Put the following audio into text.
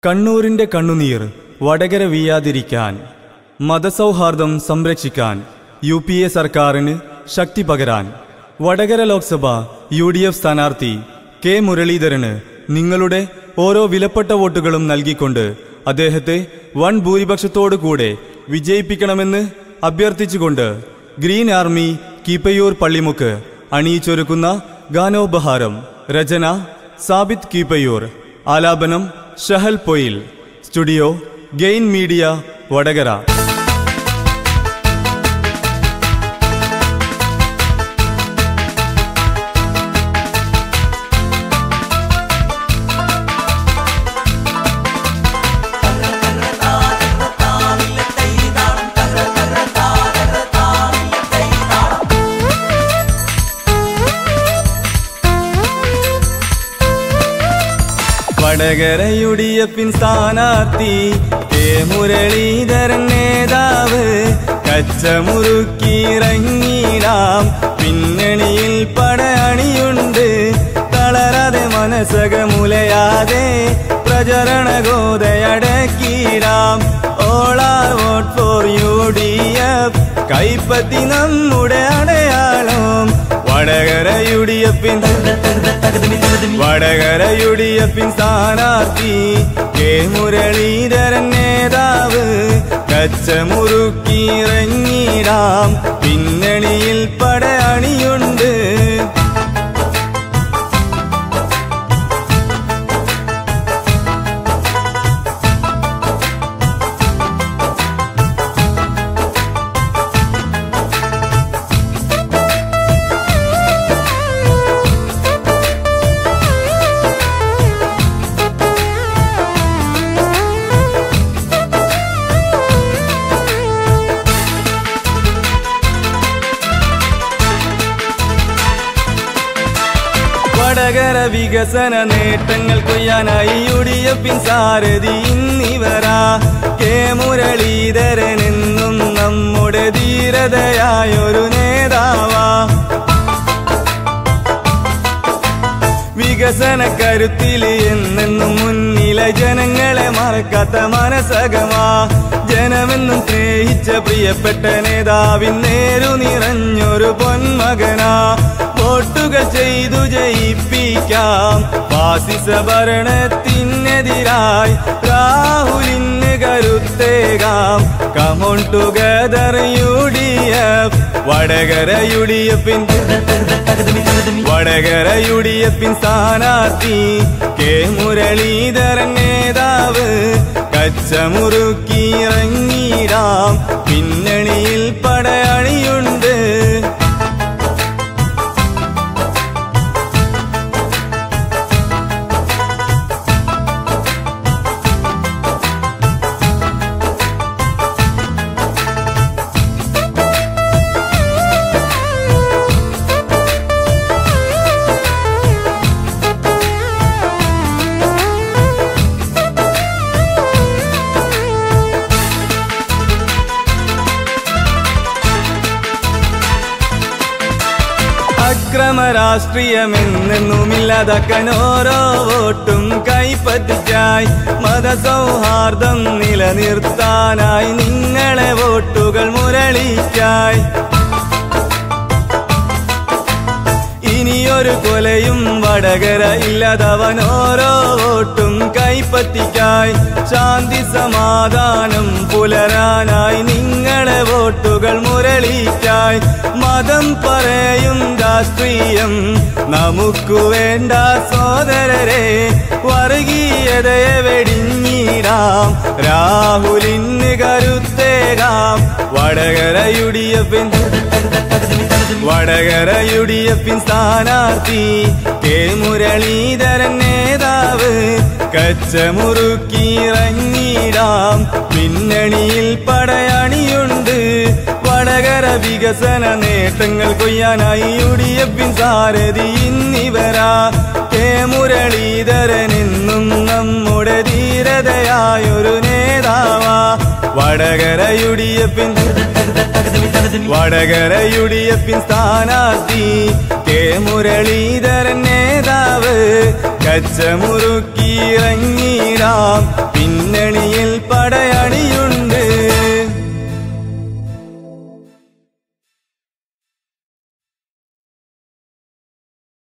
കണ്ണൂരിന്റെ കണ്ണുനീർ വടകര വീയാതിരിക്കാൻ, മതസൗഹാർദ്ദം സംരക്ഷിക്കാൻ UPA സർക്കാരിന് ശക്തി പകരാൻ വടകര ലോക്സഭ UDF സ്ഥാനാർത്ഥി കെ മുരളീധരന് നിങ്ങളുടെ ഓരോ വിലപ്പെട്ട വോട്ടുകളും നൽകിക്കൊണ്ട് അദ്ദേഹത്തെ വൻ ഭൂരിപക്ഷത്തോടു കൂടെ വിജയിപ്പിക്കണമെന്ന് അഭ്യർത്ഥിച്ചുകൊണ്ട് ഗ്രീൻ ആർമി കീപ്പയ്യൂർ പള്ളിമുക്ക് അണിയിച്ചൊരുക്കുന്ന ഗാനോപഹാരം. രചന സാബിത് കീപ്പയ്യൂർ, ആലാപനം Shahal Poyil, studio gain media Vadakara. Vadakara UDF സ്ഥാനാർത്ഥി കെ മുരളീധരൻ നേതാവ്, കച്ചമുറുക്കിയിറങ്ങിടാം പിന്നണിയിൽ പടയണിയുണ്ട്. തളരാതെ മനസ്സകമുലയാതെ പ്രചരണ ഗോതയടക്കിടാം. All are vote for UDF, കൈപ്പത്തി നമ്മുടെ അടയാളം. വടകര UDF സ്ഥാനാർത്ഥി കെ മുരളീധരൻ നേതാവ്, കച്ചമുറുക്കിയിറങ്ങിടാം പിന്നണിയിൽ പടയണിയുണ്ട്. വടകര വികസന നേട്ടങ്ങൾ കൊയ്യാനായി UDF സാരഥി ഇന്നിവരാ. കെ മുരളീധരൻ എന്നും നമ്മുടെ ധീരതയായൊരു നേതാവാ. വികസന കരുത്തിൽ എന്നെന്നും മുന്നിലെ ജനങ്ങളെ മറക്കാത്ത മനസ്സകമാ. ജനമെന്നും സ്നേഹിച്ച പ്രിയപ്പെട്ട നേതാവിൻ നേരു നിറഞ്ഞൊരു പൊന്മകനാ. വോട്ടുകൾ ചെയ്തു ജയിപ്പിക്കാം ഫാസിസ ഭരണത്തിനെതിരായി, രാഹുലിന് കരുത്തേകാം. Come on together UDF. Vadakara UDF സ്ഥാനാർത്ഥി കെ മുരളീധരൻ നേതാവ്, കച്ചമുറുക്കിയിറങ്ങിടാം പിന്നണിയിൽ പടയണിയുണ്ട്. അക്രമ രാഷ്ട്രീയമെന്നെന്നുമില്ലാതാക്കാൻ ഓരോ വോട്ടും കൈപ്പറ്റിക്കായി, മതസൗഹാർദ്ദം നിലനിർത്താനായി നിങ്ങളെ വോട്ടുകൾ മുരളിക്കായി. ഇനിയൊരു കൊലയും വടകര ഇല്ലാതവൻ ഓരോ വോട്ടും കൈപ്പറ്റിക്കായി. ശാന്തി സമാധാനം പുലരാനായി നിങ്ങളെ വോട്ടുകൾ മുരളിക്കായി. മതം പറയും രാഷ്ട്രീയം നമുക്കു വേണ്ട സോദരരെ, വർഗീയതയെ വെടിഞ്ഞിടാം, രാഹുലിന് കരുത്തേകാം. വടകര UDF സ്ഥാനാർത്ഥി കെ മുരളീധരൻ നേതാവ്, കച്ചമുറുക്കിയിറങ്ങിടാം പിന്നണിയിൽ പടയണിയുണ്ട്. വടകര വികസന നേട്ടങ്ങൾ കൊയ്യാനായി UDF സാരഥി ഇന്നിവരാ. കെ മുരളീധരൻ എന്നും നമ്മുടെ ധീരതയായൊരു നേതാവാ. വടകര യുഡിഎഫിൻ സ്ഥാനാർത്ഥി കെ മുരളീധരൻ നേതാവ് കച്ചമുറുക്കിയിറങ്ങിടാം